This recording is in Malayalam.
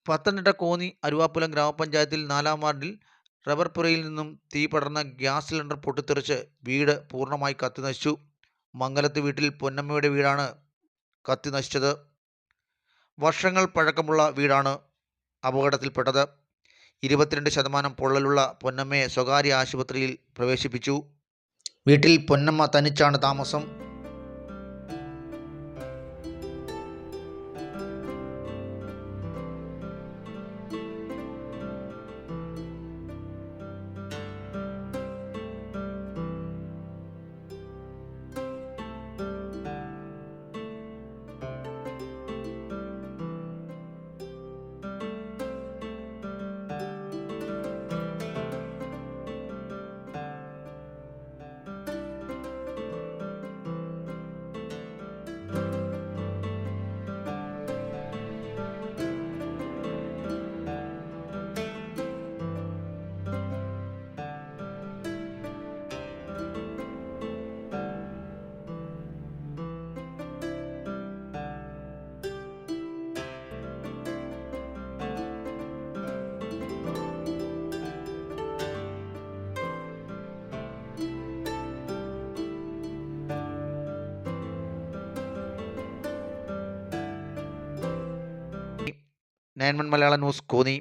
പത്തനംതിട്ട കോന്നി അരുവാപ്പുലം ഗ്രാമപഞ്ചായത്തിൽ 4-ാം വാർഡിൽ റബ്ബർ പുരയിൽ നിന്നും തീ പടർന്ന് ഗ്യാസ് സിലിണ്ടർ പൊട്ടിത്തെറിച്ച് വീട് പൂർണ്ണമായി കത്തിനശിച്ചു. മംഗലത്ത് വീട്ടിൽ പൊന്നമ്മയുടെ വീടാണ് കത്തിനശിച്ചത്. വർഷങ്ങൾ പഴക്കമുള്ള വീടാണ് അപകടത്തിൽപ്പെട്ടത്. 22% പൊള്ളലുള്ള പൊന്നമ്മയെ സ്വകാര്യ ആശുപത്രിയിൽ പ്രവേശിപ്പിച്ചു. വീട്ടിൽ പൊന്നമ്മ തനിച്ചാണ് താമസം. നയൻമൺ മലയാളം ന്യൂസ് കോന്നി.